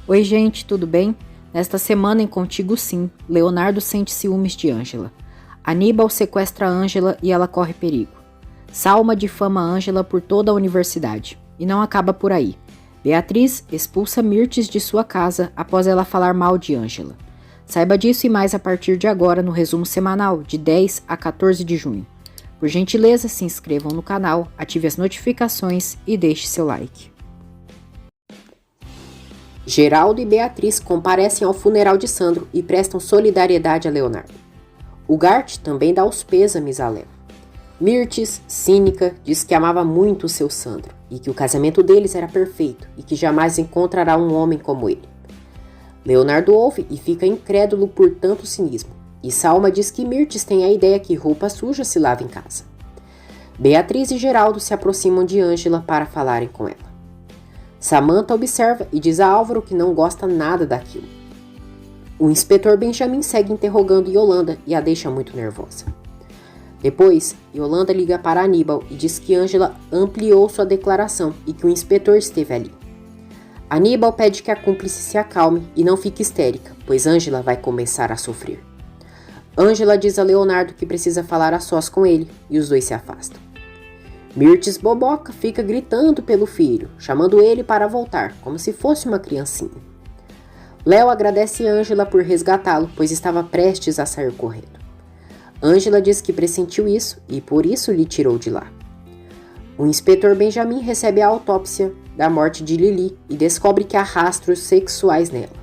Oi gente, tudo bem? Nesta semana em Contigo Sim, Leonardo sente ciúmes de Ângela. Aníbal sequestra Ângela e ela corre perigo. Salma difama Ângela por toda a universidade. E não acaba por aí. Beatriz expulsa Mirtes de sua casa após ela falar mal de Ângela. Saiba disso e mais a partir de agora no resumo semanal, de 10 a 14 de junho. Por gentileza, se inscrevam no canal, ative as notificações e deixe seu like. Geraldo e Beatriz comparecem ao funeral de Sandro e prestam solidariedade a Leonardo. Ugarte também dá os pêsames a Léo. Mirtes, cínica, diz que amava muito o seu Sandro e que o casamento deles era perfeito e que jamais encontrará um homem como ele. Leonardo ouve e fica incrédulo por tanto cinismo, e Salma diz que Mirtes tem a ideia que roupa suja se lava em casa. Beatriz e Geraldo se aproximam de Ângela para falarem com ela. Samantha observa e diz a Álvaro que não gosta nada daquilo. O inspetor Benjamin segue interrogando Yolanda e a deixa muito nervosa. Depois, Yolanda liga para Aníbal e diz que Ângela ampliou sua declaração e que o inspetor esteve ali. Aníbal pede que a cúmplice se acalme e não fique histérica, pois Ângela vai começar a sofrer. Ângela diz a Leonardo que precisa falar a sós com ele e os dois se afastam. Mirtes boboca fica gritando pelo filho, chamando ele para voltar, como se fosse uma criancinha. Léo agradece Ângela por resgatá-lo, pois estava prestes a sair correndo. Ângela diz que pressentiu isso e por isso lhe tirou de lá. O inspetor Benjamin recebe a autópsia da morte de Lili e descobre que há rastros sexuais nela.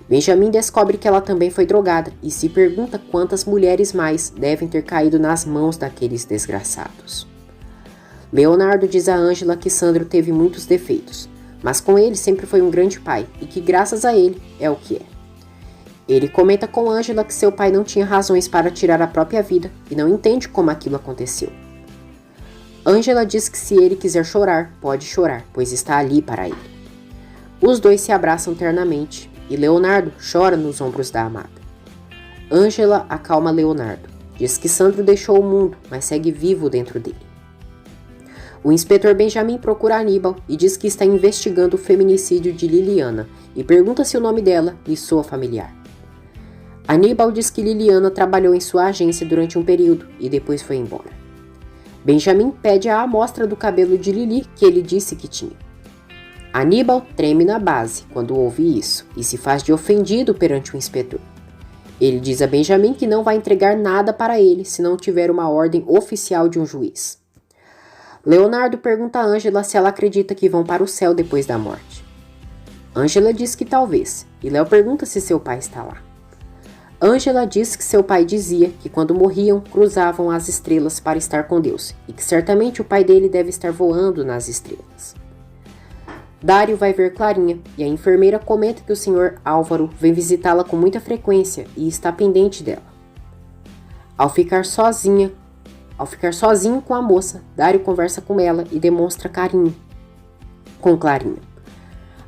Benjamin descobre que ela também foi drogada e se pergunta quantas mulheres mais devem ter caído nas mãos daqueles desgraçados. Leonardo diz a Ângela que Sandro teve muitos defeitos, mas com ele sempre foi um grande pai e que graças a ele é o que é. Ele comenta com Ângela que seu pai não tinha razões para tirar a própria vida e não entende como aquilo aconteceu. Ângela diz que se ele quiser chorar, pode chorar, pois está ali para ele. Os dois se abraçam ternamente e Leonardo chora nos ombros da amada. Ângela acalma Leonardo, diz que Sandro deixou o mundo, mas segue vivo dentro dele. O inspetor Benjamin procura Aníbal e diz que está investigando o feminicídio de Liliana e pergunta se o nome dela lhe soa familiar. Aníbal diz que Liliana trabalhou em sua agência durante um período e depois foi embora. Benjamin pede a amostra do cabelo de Lili que ele disse que tinha. Aníbal treme na base quando ouve isso e se faz de ofendido perante o inspetor. Ele diz a Benjamin que não vai entregar nada para ele se não tiver uma ordem oficial de um juiz. Leonardo pergunta a Ângela se ela acredita que vão para o céu depois da morte. Ângela diz que talvez, e Léo pergunta se seu pai está lá. Ângela diz que seu pai dizia que quando morriam cruzavam as estrelas para estar com Deus e que certamente o pai dele deve estar voando nas estrelas. Dário vai ver Clarinha e a enfermeira comenta que o Sr. Álvaro vem visitá-la com muita frequência e está pendente dela. Ao ficar sozinho com a moça, Dário conversa com ela e demonstra carinho com Clarinha.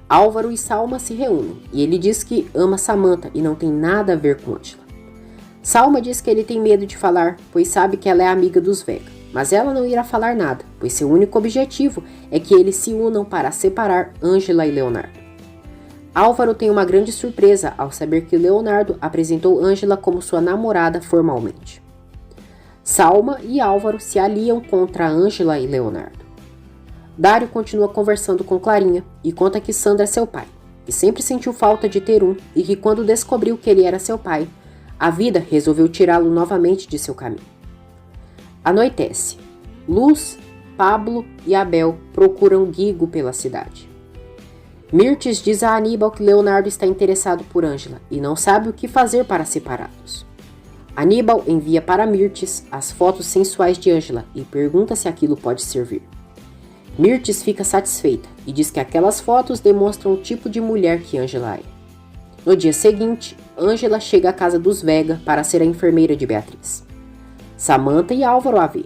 Álvaro e Salma se reúnem e ele diz que ama Samantha e não tem nada a ver com Ângela. Salma diz que ele tem medo de falar, pois sabe que ela é amiga dos Vega, mas ela não irá falar nada, pois seu único objetivo é que eles se unam para separar Ângela e Leonardo. Álvaro tem uma grande surpresa ao saber que Leonardo apresentou Ângela como sua namorada formalmente. Salma e Álvaro se aliam contra Ângela e Leonardo. Dário continua conversando com Clarinha e conta que Sandro é seu pai, que sempre sentiu falta de ter um e que quando descobriu que ele era seu pai, a vida resolveu tirá-lo novamente de seu caminho. Anoitece. Luz, Pablo e Abel procuram Guigo pela cidade. Mirtes diz a Aníbal que Leonardo está interessado por Ângela e não sabe o que fazer para separá-los. Aníbal envia para Mirtes as fotos sensuais de Ângela e pergunta se aquilo pode servir. Mirtes fica satisfeita e diz que aquelas fotos demonstram o tipo de mulher que Ângela é. No dia seguinte, Ângela chega à casa dos Vega para ser a enfermeira de Beatriz. Samantha e Álvaro a vê.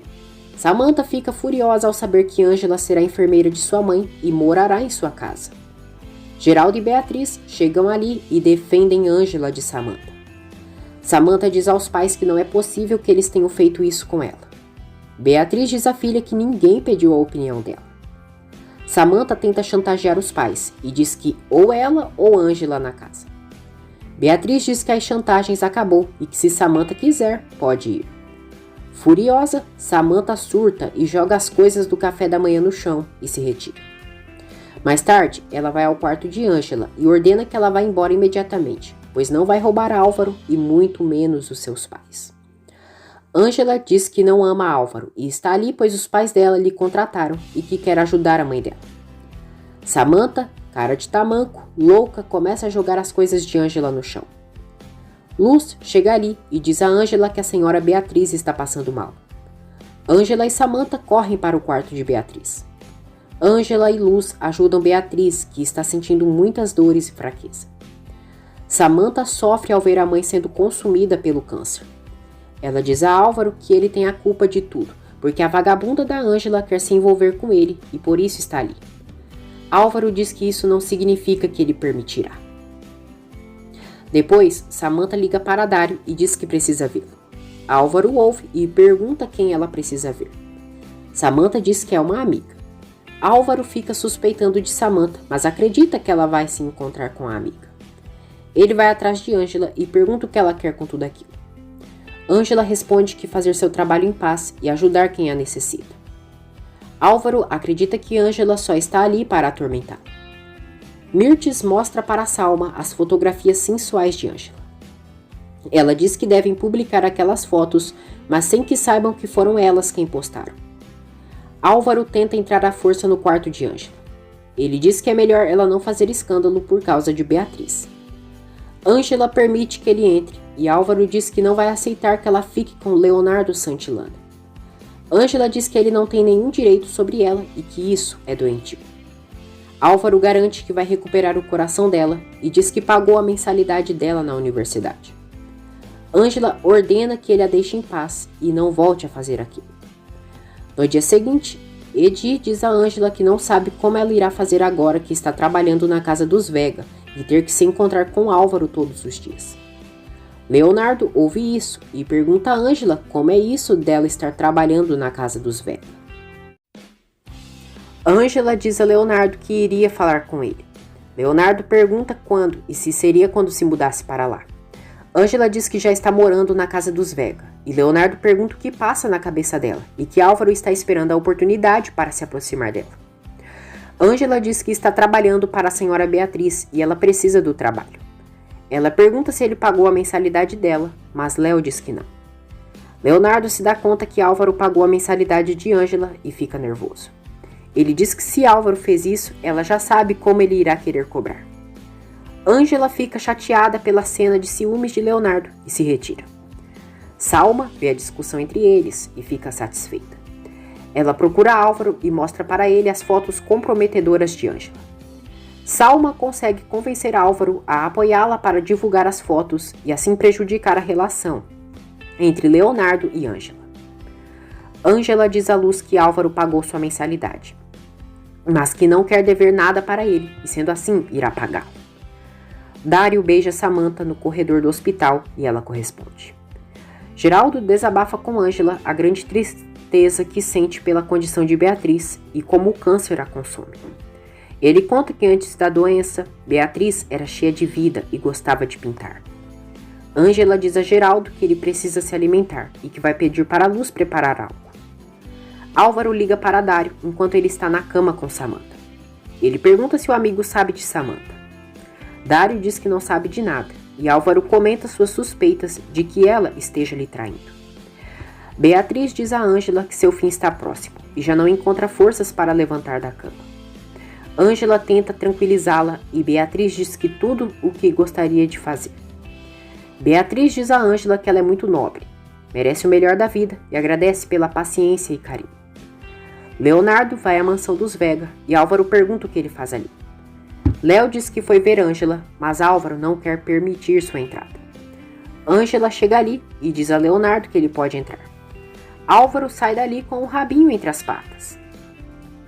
Samantha fica furiosa ao saber que Ângela será enfermeira de sua mãe e morará em sua casa. Geraldo e Beatriz chegam ali e defendem Ângela de Samantha. Samantha diz aos pais que não é possível que eles tenham feito isso com ela. Beatriz diz à filha que ninguém pediu a opinião dela. Samantha tenta chantagear os pais e diz que ou ela ou Angela na casa. Beatriz diz que as chantagens acabou e que se Samantha quiser, pode ir. Furiosa, Samantha surta e joga as coisas do café da manhã no chão e se retira. Mais tarde, ela vai ao quarto de Angela e ordena que ela vá embora imediatamente, pois não vai roubar Álvaro e muito menos os seus pais. Angela diz que não ama Álvaro e está ali pois os pais dela lhe contrataram e que quer ajudar a mãe dela. Samantha, cara de tamanco, louca, começa a jogar as coisas de Angela no chão. Luz chega ali e diz a Angela que a senhora Beatriz está passando mal. Angela e Samantha correm para o quarto de Beatriz. Angela e Luz ajudam Beatriz, que está sentindo muitas dores e fraqueza. Samantha sofre ao ver a mãe sendo consumida pelo câncer. Ela diz a Álvaro que ele tem a culpa de tudo, porque a vagabunda da Angela quer se envolver com ele e por isso está ali. Álvaro diz que isso não significa que ele permitirá. Depois, Samantha liga para Dário e diz que precisa vê-lo. Álvaro ouve e pergunta quem ela precisa ver. Samantha diz que é uma amiga. Álvaro fica suspeitando de Samantha, mas acredita que ela vai se encontrar com a amiga. Ele vai atrás de Angela e pergunta o que ela quer com tudo aquilo. Angela responde que fazer seu trabalho em paz e ajudar quem a necessita. Álvaro acredita que Angela só está ali para atormentar. Mirtes mostra para Salma as fotografias sensuais de Angela. Ela diz que devem publicar aquelas fotos, mas sem que saibam que foram elas quem postaram. Álvaro tenta entrar à força no quarto de Angela. Ele diz que é melhor ela não fazer escândalo por causa de Beatriz. Angela permite que ele entre e Álvaro diz que não vai aceitar que ela fique com Leonardo Santillana. Angela diz que ele não tem nenhum direito sobre ela e que isso é doentio. Álvaro garante que vai recuperar o coração dela e diz que pagou a mensalidade dela na universidade. Angela ordena que ele a deixe em paz e não volte a fazer aquilo. No dia seguinte, Edi diz a Angela que não sabe como ela irá fazer agora que está trabalhando na casa dos Vega e ter que se encontrar com Álvaro todos os dias. Leonardo ouve isso e pergunta a Angela como é isso dela estar trabalhando na casa dos Vega. Angela diz a Leonardo que iria falar com ele. Leonardo pergunta quando e se seria quando se mudasse para lá. Angela diz que já está morando na casa dos Vega e Leonardo pergunta o que passa na cabeça dela e que Álvaro está esperando a oportunidade para se aproximar dela. Angela diz que está trabalhando para a senhora Beatriz e ela precisa do trabalho. Ela pergunta se ele pagou a mensalidade dela, mas Léo diz que não. Leonardo se dá conta que Álvaro pagou a mensalidade de Angela e fica nervoso. Ele diz que se Álvaro fez isso, ela já sabe como ele irá querer cobrar. Angela fica chateada pela cena de ciúmes de Leonardo e se retira. Salma vê a discussão entre eles e fica satisfeita. Ela procura Álvaro e mostra para ele as fotos comprometedoras de Angela. Salma consegue convencer Álvaro a apoiá-la para divulgar as fotos e assim prejudicar a relação entre Leonardo e Angela. Angela diz à Luz que Álvaro pagou sua mensalidade, mas que não quer dever nada para ele e sendo assim irá pagá-lo. Dário beija Samantha no corredor do hospital e ela corresponde. Geraldo desabafa com Angela a grande tristeza que sente pela condição de Beatriz e como o câncer a consome. Ele conta que antes da doença, Beatriz era cheia de vida e gostava de pintar. Angela diz a Geraldo que ele precisa se alimentar e que vai pedir para a Luz preparar algo. Álvaro liga para Dário enquanto ele está na cama com Samantha. Ele pergunta se o amigo sabe de Samantha. Dário diz que não sabe de nada e Álvaro comenta suas suspeitas de que ela esteja lhe traindo. Beatriz diz a Angela que seu fim está próximo e já não encontra forças para levantar da cama. Angela tenta tranquilizá-la e Beatriz diz que tudo o que gostaria de fazer. Beatriz diz a Angela que ela é muito nobre, merece o melhor da vida e agradece pela paciência e carinho. Leonardo vai à mansão dos Vega e Álvaro pergunta o que ele faz ali. Léo diz que foi ver Angela, mas Álvaro não quer permitir sua entrada. Angela chega ali e diz a Leonardo que ele pode entrar. Álvaro sai dali com o rabinho entre as patas.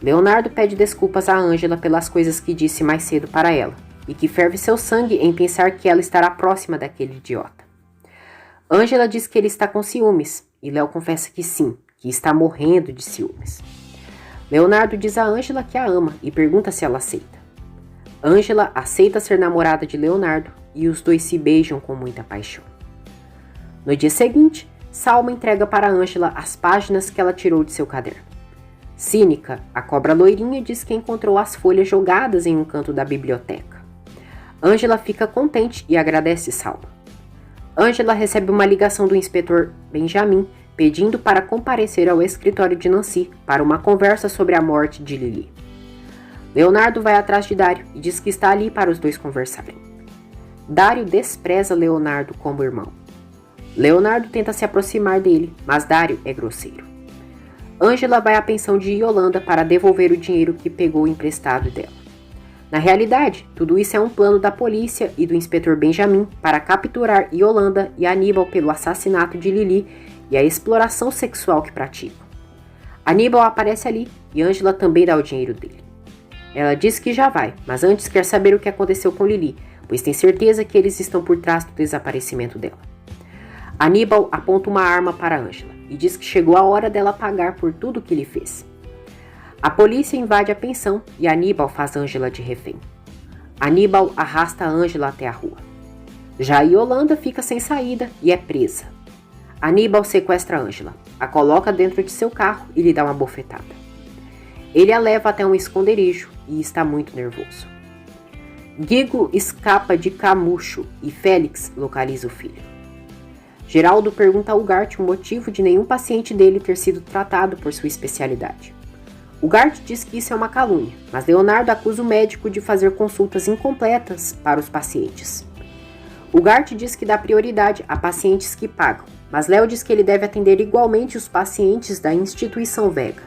Leonardo pede desculpas a Angela pelas coisas que disse mais cedo para ela e que ferve seu sangue em pensar que ela estará próxima daquele idiota. Angela diz que ele está com ciúmes e Léo confessa que sim, que está morrendo de ciúmes. Leonardo diz a Ângela que a ama e pergunta se ela aceita. Ângela aceita ser namorada de Leonardo e os dois se beijam com muita paixão. No dia seguinte, Salma entrega para Ângela as páginas que ela tirou de seu caderno. Cínica, a cobra loirinha, diz que encontrou as folhas jogadas em um canto da biblioteca. Ângela fica contente e agradece Salma. Ângela recebe uma ligação do inspetor Benjamin pedindo para comparecer ao escritório de Nancy para uma conversa sobre a morte de Lili. Leonardo vai atrás de Dário e diz que está ali para os dois conversarem. Dário despreza Leonardo como irmão. Leonardo tenta se aproximar dele, mas Dário é grosseiro. Ângela vai à pensão de Yolanda para devolver o dinheiro que pegou emprestado dela. Na realidade, tudo isso é um plano da polícia e do inspetor Benjamin para capturar Yolanda e Aníbal pelo assassinato de Lili e a exploração sexual que praticam. Aníbal aparece ali e Ângela também dá o dinheiro dele. Ela diz que já vai, mas antes quer saber o que aconteceu com Lili, pois tem certeza que eles estão por trás do desaparecimento dela. Aníbal aponta uma arma para Ângela e diz que chegou a hora dela pagar por tudo que ele fez. A polícia invade a pensão e Aníbal faz Ângela de refém. Aníbal arrasta Ângela até a rua. Já Yolanda fica sem saída e é presa. Aníbal sequestra Ângela, a coloca dentro de seu carro e lhe dá uma bofetada. Ele a leva até um esconderijo e está muito nervoso. Guigo escapa de Camucho e Félix localiza o filho. Geraldo pergunta ao Ugarte o motivo de nenhum paciente dele ter sido tratado por sua especialidade. Ugarte diz que isso é uma calúnia, mas Leonardo acusa o médico de fazer consultas incompletas para os pacientes. Ugarte diz que dá prioridade a pacientes que pagam, mas Léo diz que ele deve atender igualmente os pacientes da instituição Vega.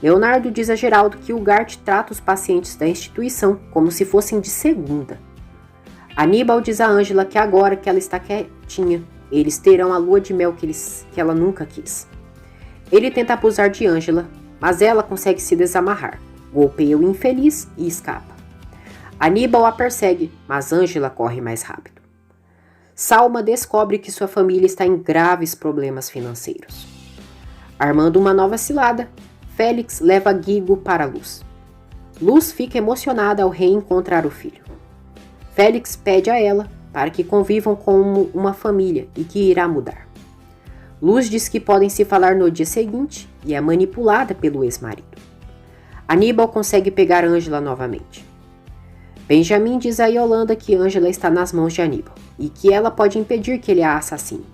Leonardo diz a Geraldo que Ugarte trata os pacientes da instituição como se fossem de segunda. Aníbal diz a Ângela que agora que ela está quietinha, eles terão a lua de mel que ela nunca quis. Ele tenta abusar de Ângela, mas ela consegue se desamarrar, golpeia o infeliz e escapa. Aníbal a persegue, mas Ângela corre mais rápido. Salma descobre que sua família está em graves problemas financeiros. Armando uma nova cilada, Félix leva Guigo para Luz. Luz fica emocionada ao reencontrar o filho. Félix pede a ela para que convivam como uma família e que irá mudar. Luz diz que podem se falar no dia seguinte e é manipulada pelo ex-marido. Aníbal consegue pegar Ângela novamente. Benjamin diz a Yolanda que Ângela está nas mãos de Aníbal e que ela pode impedir que ele a assassine.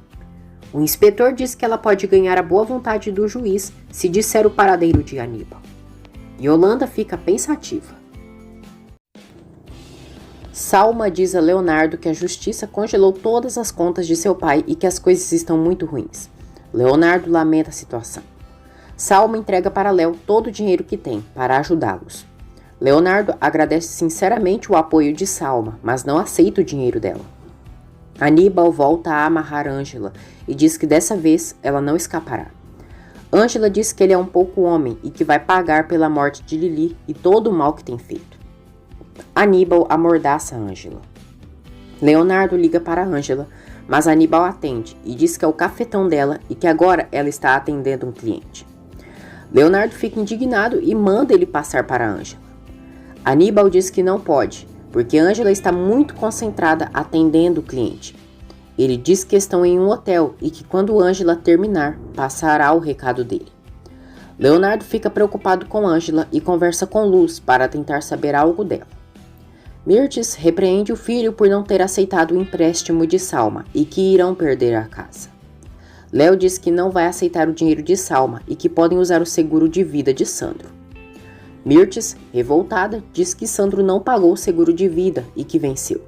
O inspetor diz que ela pode ganhar a boa vontade do juiz se disser o paradeiro de Aníbal. Yolanda fica pensativa. Salma diz a Leonardo que a justiça congelou todas as contas de seu pai e que as coisas estão muito ruins. Leonardo lamenta a situação. Salma entrega para Léo todo o dinheiro que tem para ajudá-los. Leonardo agradece sinceramente o apoio de Salma, mas não aceita o dinheiro dela. Aníbal volta a amarrar Ângela e diz que dessa vez ela não escapará. Ângela diz que ele é um pouco homem e que vai pagar pela morte de Lili e todo o mal que tem feito. Aníbal amordaça Ângela. Leonardo liga para Ângela, mas Aníbal atende e diz que é o cafetão dela e que agora ela está atendendo um cliente. Leonardo fica indignado e manda ele passar para Ângela. Aníbal diz que não pode, porque Ângela está muito concentrada atendendo o cliente. Ele diz que estão em um hotel e que quando Ângela terminar, passará o recado dele. Leonardo fica preocupado com Ângela e conversa com Luz para tentar saber algo dela. Mirtes repreende o filho por não ter aceitado o empréstimo de Salma e que irão perder a casa. Léo diz que não vai aceitar o dinheiro de Salma e que podem usar o seguro de vida de Sandro. Mirtes, revoltada, diz que Sandro não pagou o seguro de vida e que venceu.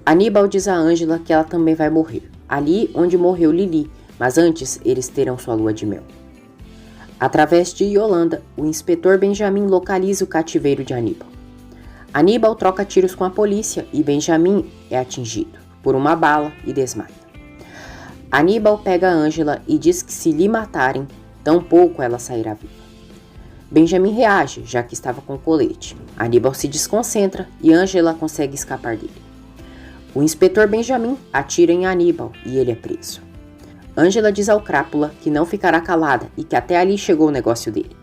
Aníbal diz a Ângela que ela também vai morrer, ali onde morreu Lili, mas antes eles terão sua lua de mel. Através de Yolanda, o inspetor Benjamin localiza o cativeiro de Aníbal. Aníbal troca tiros com a polícia e Benjamin é atingido por uma bala e desmaia. Aníbal pega Ângela e diz que se lhe matarem, tampouco ela sairá viva. Benjamin reage, já que estava com colete. Aníbal se desconcentra e Ângela consegue escapar dele. O inspetor Benjamin atira em Aníbal e ele é preso. Ângela diz ao Crápula que não ficará calada e que até ali chegou o negócio dele.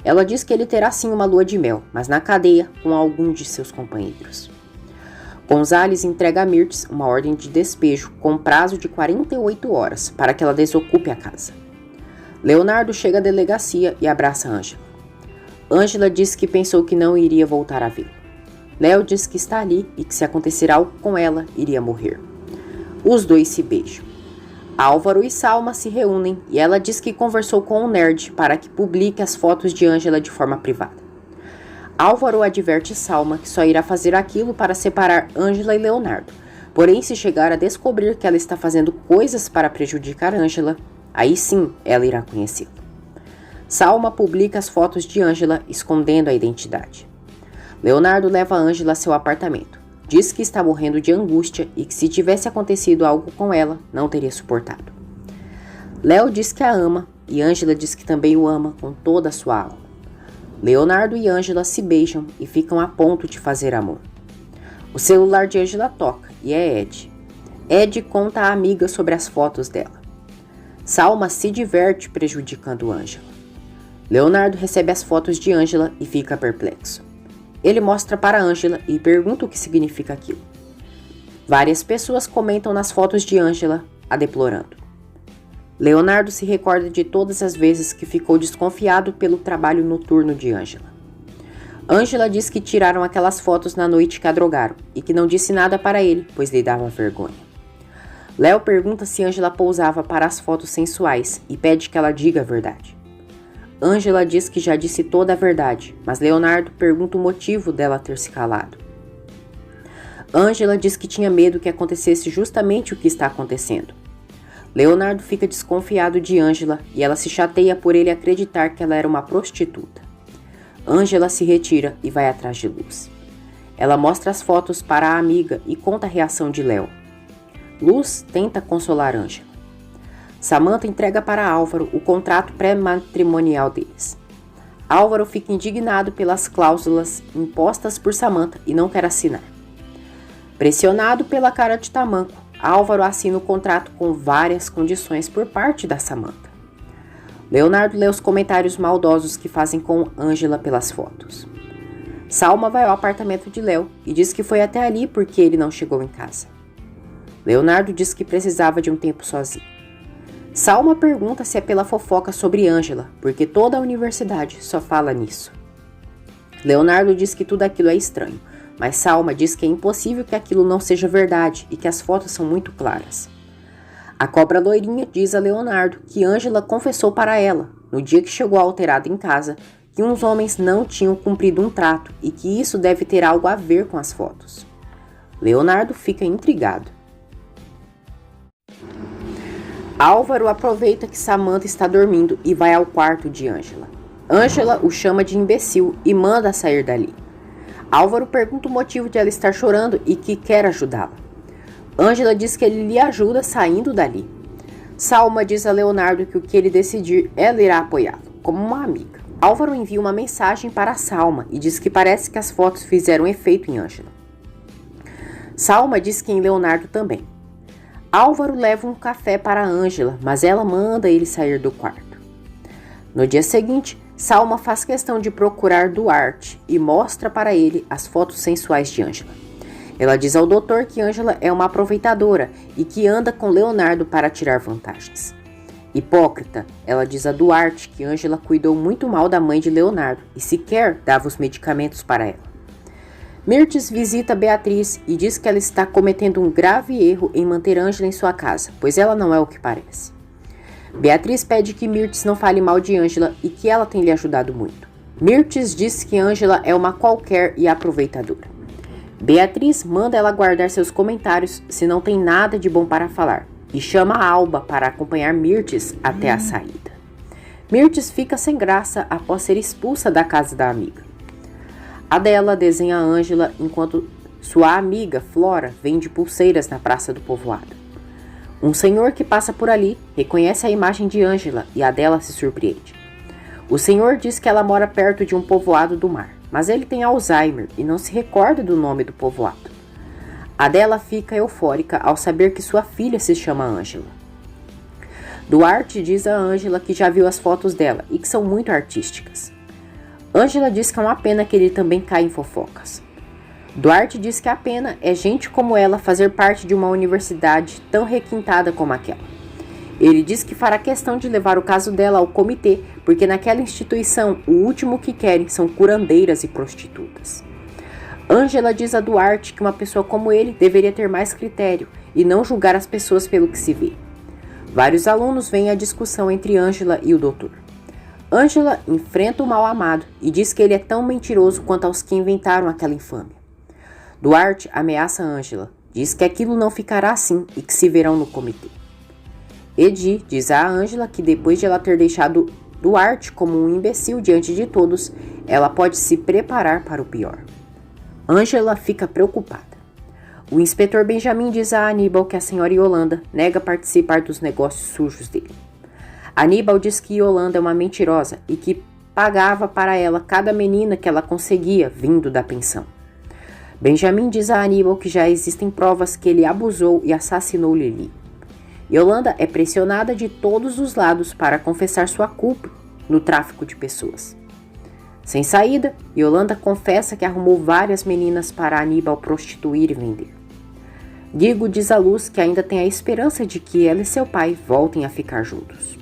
Ela diz que ele terá sim uma lua de mel, mas na cadeia com algum de seus companheiros. Gonzales entrega a Mirtes uma ordem de despejo com prazo de 48 horas para que ela desocupe a casa. Leonardo chega à delegacia e abraça Ângela. Ângela diz que pensou que não iria voltar a vê-lo. Léo diz que está ali e que se acontecer algo com ela, iria morrer. Os dois se beijam. Álvaro e Salma se reúnem e ela diz que conversou com o nerd para que publique as fotos de Ângela de forma privada. Álvaro adverte Salma que só irá fazer aquilo para separar Ângela e Leonardo, porém se chegar a descobrir que ela está fazendo coisas para prejudicar Ângela, aí sim ela irá conhecê-lo. Salma publica as fotos de Ângela escondendo a identidade. Leonardo leva Ângela a seu apartamento. Diz que está morrendo de angústia e que se tivesse acontecido algo com ela, não teria suportado. Léo diz que a ama e Ângela diz que também o ama com toda a sua alma. Leonardo e Ângela se beijam e ficam a ponto de fazer amor. O celular de Ângela toca e é Ed. Ed conta à amiga sobre as fotos dela. Salma se diverte prejudicando Ângela. Leonardo recebe as fotos de Ângela e fica perplexo. Ele mostra para Ângela e pergunta o que significa aquilo. Várias pessoas comentam nas fotos de Ângela, a deplorando. Leonardo se recorda de todas as vezes que ficou desconfiado pelo trabalho noturno de Ângela. Ângela diz que tiraram aquelas fotos na noite que a drogaram e que não disse nada para ele, pois lhe dava vergonha. Léo pergunta se Ângela pousava para as fotos sensuais e pede que ela diga a verdade. Ângela diz que já disse toda a verdade, mas Leonardo pergunta o motivo dela ter se calado. Ângela diz que tinha medo que acontecesse justamente o que está acontecendo. Leonardo fica desconfiado de Ângela e ela se chateia por ele acreditar que ela era uma prostituta. Ângela se retira e vai atrás de Luz. Ela mostra as fotos para a amiga e conta a reação de Léo. Luz tenta consolar Ângela. Samantha entrega para Álvaro o contrato pré-matrimonial deles. Álvaro fica indignado pelas cláusulas impostas por Samantha e não quer assinar. Pressionado pela cara de tamanco, Álvaro assina o contrato com várias condições por parte da Samantha. Leonardo lê os comentários maldosos que fazem com Ângela pelas fotos. Salma vai ao apartamento de Léo e diz que foi até ali porque ele não chegou em casa. Leonardo diz que precisava de um tempo sozinho. Salma pergunta se é pela fofoca sobre Ângela, porque toda a universidade só fala nisso. Leonardo diz que tudo aquilo é estranho, mas Salma diz que é impossível que aquilo não seja verdade e que as fotos são muito claras. A cobra loirinha diz a Leonardo que Ângela confessou para ela, no dia que chegou alterada em casa, que uns homens não tinham cumprido um trato e que isso deve ter algo a ver com as fotos. Leonardo fica intrigado. Álvaro aproveita que Samantha está dormindo e vai ao quarto de Ângela. Ângela o chama de imbecil e manda sair dali. Álvaro pergunta o motivo de ela estar chorando e que quer ajudá-la. Ângela diz que ele lhe ajuda saindo dali. Salma diz a Leonardo que o que ele decidir, ela irá apoiá-lo, como uma amiga. Álvaro envia uma mensagem para Salma e diz que parece que as fotos fizeram efeito em Ângela. Salma diz que em Leonardo também. Álvaro leva um café para Ângela, mas ela manda ele sair do quarto. No dia seguinte, Salma faz questão de procurar Duarte e mostra para ele as fotos sensuais de Ângela. Ela diz ao doutor que Ângela é uma aproveitadora e que anda com Leonardo para tirar vantagens. Hipócrita, ela diz a Duarte que Ângela cuidou muito mal da mãe de Leonardo e sequer dava os medicamentos para ela. Mirtes visita Beatriz e diz que ela está cometendo um grave erro em manter Ângela em sua casa, pois ela não é o que parece. Beatriz pede que Mirtes não fale mal de Ângela e que ela tem lhe ajudado muito. Mirtes diz que Ângela é uma qualquer e aproveitadora. Beatriz manda ela guardar seus comentários se não tem nada de bom para falar e chama a Alba para acompanhar Mirtes até a saída. Mirtes fica sem graça após ser expulsa da casa da amiga. Adela desenha a Ângela enquanto sua amiga Flora vende pulseiras na praça do povoado. Um senhor que passa por ali reconhece a imagem de Ângela e Adela se surpreende. O senhor diz que ela mora perto de um povoado do mar, mas ele tem Alzheimer e não se recorda do nome do povoado. Adela fica eufórica ao saber que sua filha se chama Ângela. Duarte diz a Ângela que já viu as fotos dela e que são muito artísticas. Ângela diz que é uma pena que ele também caia em fofocas. Duarte diz que a pena é gente como ela fazer parte de uma universidade tão requintada como aquela. Ele diz que fará questão de levar o caso dela ao comitê, porque naquela instituição o último que querem são curandeiras e prostitutas. Ângela diz a Duarte que uma pessoa como ele deveria ter mais critério e não julgar as pessoas pelo que se vê. Vários alunos veem a discussão entre Ângela e o doutor. Ângela enfrenta o mal amado e diz que ele é tão mentiroso quanto aos que inventaram aquela infâmia. Duarte ameaça Ângela, diz que aquilo não ficará assim e que se verão no comitê. Edi diz a Ângela que depois de ela ter deixado Duarte como um imbecil diante de todos, ela pode se preparar para o pior. Ângela fica preocupada. O inspetor Benjamin diz a Aníbal que a senhora Yolanda nega participar dos negócios sujos dele. Aníbal diz que Yolanda é uma mentirosa e que pagava para ela cada menina que ela conseguia vindo da pensão. Benjamin diz a Aníbal que já existem provas que ele abusou e assassinou Lili. Yolanda é pressionada de todos os lados para confessar sua culpa no tráfico de pessoas. Sem saída, Yolanda confessa que arrumou várias meninas para Aníbal prostituir e vender. Guigo diz à Luz que ainda tem a esperança de que ela e seu pai voltem a ficar juntos.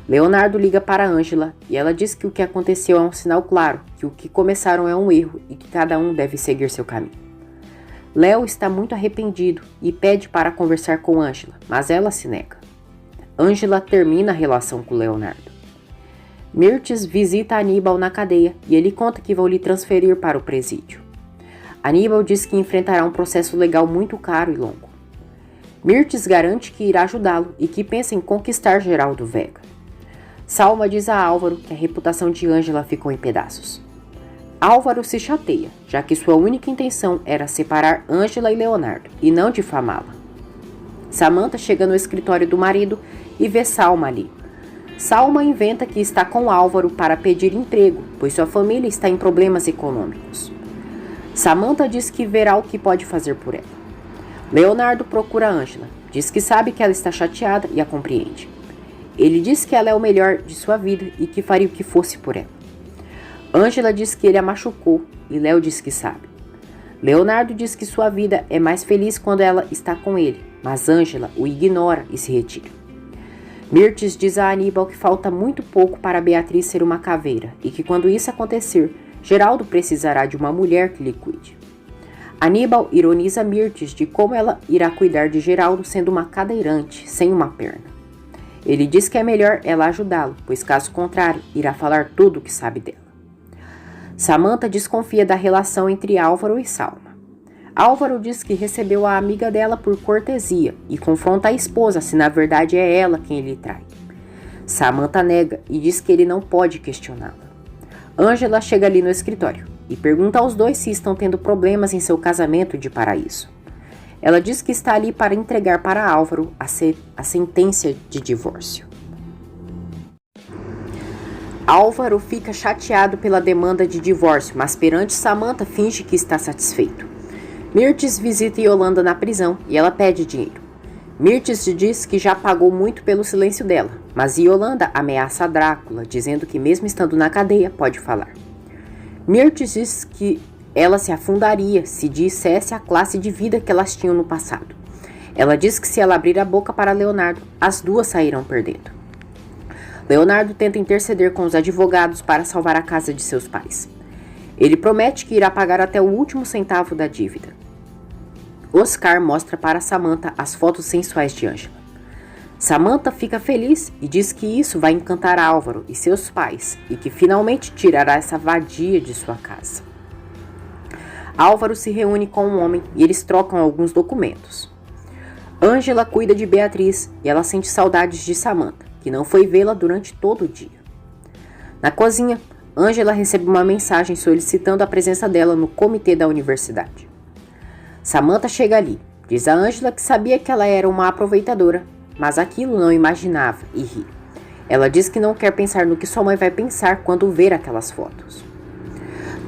Leonardo liga para Ângela e ela diz que o que aconteceu é um sinal claro, que o que começaram é um erro e que cada um deve seguir seu caminho. Léo está muito arrependido e pede para conversar com Ângela, mas ela se nega. Ângela termina a relação com Leonardo. Mirtes visita Aníbal na cadeia e ele conta que vão lhe transferir para o presídio. Aníbal diz que enfrentará um processo legal muito caro e longo. Mirtes garante que irá ajudá-lo e que pensa em conquistar Geraldo Vega. Salma diz a Álvaro que a reputação de Ângela ficou em pedaços. Álvaro se chateia, já que sua única intenção era separar Ângela e Leonardo, e não difamá-la. Samantha chega no escritório do marido e vê Salma ali. Salma inventa que está com Álvaro para pedir emprego, pois sua família está em problemas econômicos. Samantha diz que verá o que pode fazer por ela. Leonardo procura Ângela, diz que sabe que ela está chateada e a compreende. Ele diz que ela é o melhor de sua vida e que faria o que fosse por ela. Ângela diz que ele a machucou e Léo diz que sabe. Leonardo diz que sua vida é mais feliz quando ela está com ele, mas Ângela o ignora e se retira. Mirtes diz a Aníbal que falta muito pouco para Beatriz ser uma caveira e que quando isso acontecer, Geraldo precisará de uma mulher que lhe cuide. Aníbal ironiza Mirtes de como ela irá cuidar de Geraldo sendo uma cadeirante, sem uma perna. Ele diz que é melhor ela ajudá-lo, pois caso contrário, irá falar tudo o que sabe dela. Samantha desconfia da relação entre Álvaro e Salma. Álvaro diz que recebeu a amiga dela por cortesia e confronta a esposa se na verdade é ela quem lhe trai. Samantha nega e diz que ele não pode questioná-la. Ângela chega ali no escritório e pergunta aos dois se estão tendo problemas em seu casamento de paraíso. Ela diz que está ali para entregar para Álvaro a sentença de divórcio. Álvaro fica chateado pela demanda de divórcio, mas perante Samantha finge que está satisfeito. Mirtes visita Yolanda na prisão e ela pede dinheiro. Mirtes diz que já pagou muito pelo silêncio dela, mas Yolanda ameaça a Drácula, dizendo que mesmo estando na cadeia pode falar. Mirtes diz que ela se afundaria se dissesse a classe de vida que elas tinham no passado. Ela diz que se ela abrir a boca para Leonardo, as duas sairão perdendo. Leonardo tenta interceder com os advogados para salvar a casa de seus pais. Ele promete que irá pagar até o último centavo da dívida. Oscar mostra para Samantha as fotos sensuais de Ângela. Samantha fica feliz e diz que isso vai encantar Álvaro e seus pais e que finalmente tirará essa vadia de sua casa. Álvaro se reúne com um homem e eles trocam alguns documentos. Ângela cuida de Beatriz e ela sente saudades de Samantha, que não foi vê-la durante todo o dia. Na cozinha, Ângela recebe uma mensagem solicitando a presença dela no comitê da universidade. Samantha chega ali, diz a Ângela que sabia que ela era uma aproveitadora, mas aquilo não imaginava e ri. Ela diz que não quer pensar no que sua mãe vai pensar quando ver aquelas fotos.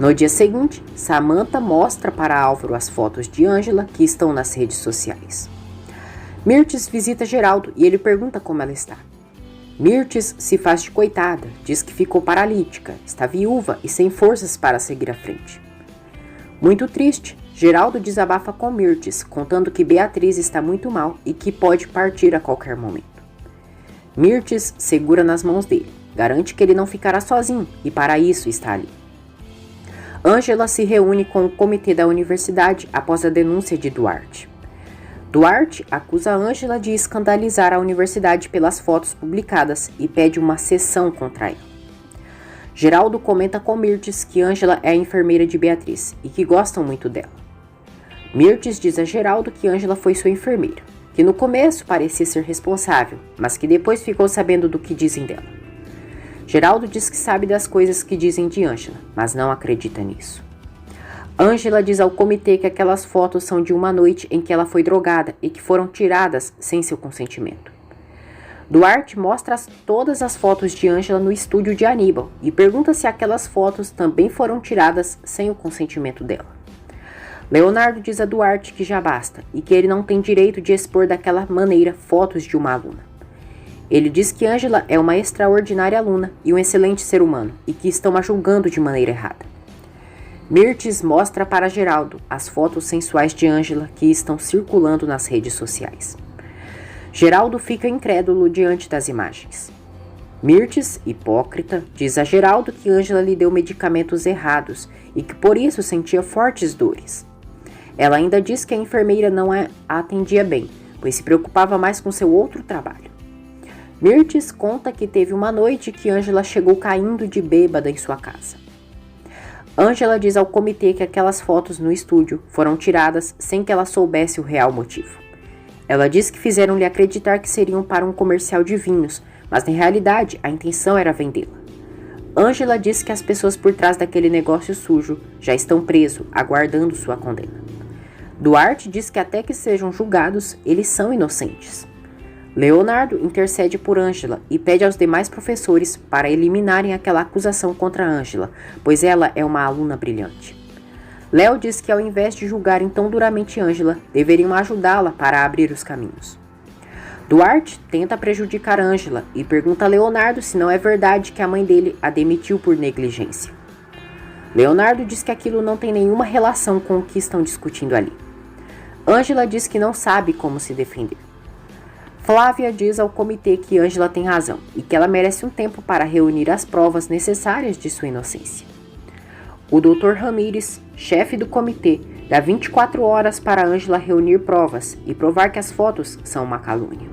No dia seguinte, Samantha mostra para Álvaro as fotos de Ângela que estão nas redes sociais. Mirtes visita Geraldo e ele pergunta como ela está. Mirtes se faz de coitada, diz que ficou paralítica, está viúva e sem forças para seguir à frente. Muito triste, Geraldo desabafa com Mirtes, contando que Beatriz está muito mal e que pode partir a qualquer momento. Mirtes segura nas mãos dele, garante que ele não ficará sozinho e para isso está ali. Ângela se reúne com o comitê da universidade após a denúncia de Duarte. Duarte acusa Ângela de escandalizar a universidade pelas fotos publicadas e pede uma sessão contra ela. Geraldo comenta com Mirtes que Ângela é a enfermeira de Beatriz e que gostam muito dela. Mirtes diz a Geraldo que Ângela foi sua enfermeira, que no começo parecia ser responsável, mas que depois ficou sabendo do que dizem dela. Geraldo diz que sabe das coisas que dizem de Ângela, mas não acredita nisso. Ângela diz ao comitê que aquelas fotos são de uma noite em que ela foi drogada e que foram tiradas sem seu consentimento. Duarte mostra todas as fotos de Ângela no estúdio de Aníbal e pergunta se aquelas fotos também foram tiradas sem o consentimento dela. Leonardo diz a Duarte que já basta e que ele não tem direito de expor daquela maneira fotos de uma aluna. Ele diz que Ângela é uma extraordinária aluna e um excelente ser humano e que estão a julgando de maneira errada. Mirtes mostra para Geraldo as fotos sensuais de Ângela que estão circulando nas redes sociais. Geraldo fica incrédulo diante das imagens. Mirtes, hipócrita, diz a Geraldo que Ângela lhe deu medicamentos errados e que por isso sentia fortes dores. Ela ainda diz que a enfermeira não a atendia bem, pois se preocupava mais com seu outro trabalho. Mirtes conta que teve uma noite que Ângela chegou caindo de bêbada em sua casa. Ângela diz ao comitê que aquelas fotos no estúdio foram tiradas sem que ela soubesse o real motivo. Ela diz que fizeram-lhe acreditar que seriam para um comercial de vinhos, mas na realidade a intenção era vendê-la. Ângela diz que as pessoas por trás daquele negócio sujo já estão presos, aguardando sua condena. Duarte diz que até que sejam julgados, eles são inocentes. Leonardo intercede por Ângela e pede aos demais professores para eliminarem aquela acusação contra Ângela, pois ela é uma aluna brilhante. Léo diz que ao invés de julgarem tão duramente Ângela, deveriam ajudá-la para abrir os caminhos. Duarte tenta prejudicar Ângela e pergunta a Leonardo se não é verdade que a mãe dele a demitiu por negligência. Leonardo diz que aquilo não tem nenhuma relação com o que estão discutindo ali. Ângela diz que não sabe como se defender. Flávia diz ao comitê que Ângela tem razão e que ela merece um tempo para reunir as provas necessárias de sua inocência. O Dr. Ramírez, chefe do comitê, dá 24 horas para Ângela reunir provas e provar que as fotos são uma calúnia.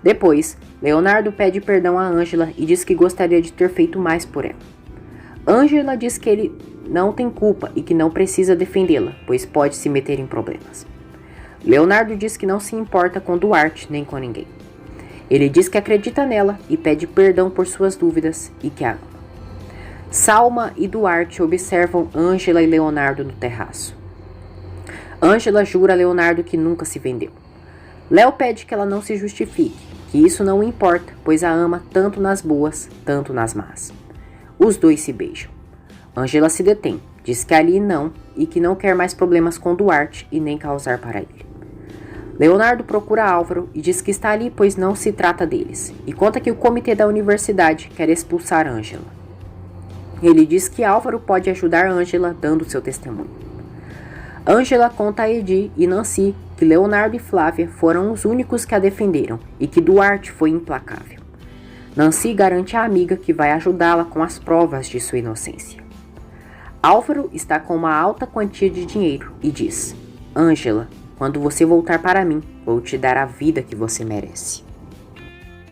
Depois, Leonardo pede perdão a Ângela e diz que gostaria de ter feito mais por ela. Ângela diz que ele não tem culpa e que não precisa defendê-la, pois pode se meter em problemas. Leonardo diz que não se importa com Duarte nem com ninguém. Ele diz que acredita nela e pede perdão por suas dúvidas e que a ama. Salma e Duarte observam Ângela e Leonardo no terraço. Ângela jura a Leonardo que nunca se vendeu. Léo pede que ela não se justifique, que isso não importa, pois a ama tanto nas boas, tanto nas más. Os dois se beijam. Ângela se detém, diz que ali não e que não quer mais problemas com Duarte e nem causar para ele. Leonardo procura Álvaro e diz que está ali pois não se trata deles, e conta que o comitê da universidade quer expulsar Ângela. Ele diz que Álvaro pode ajudar Ângela dando seu testemunho. Ângela conta a Edi e Nancy que Leonardo e Flávia foram os únicos que a defenderam e que Duarte foi implacável. Nancy garante à amiga que vai ajudá-la com as provas de sua inocência. Álvaro está com uma alta quantia de dinheiro e diz: Ângela, quando você voltar para mim, vou te dar a vida que você merece.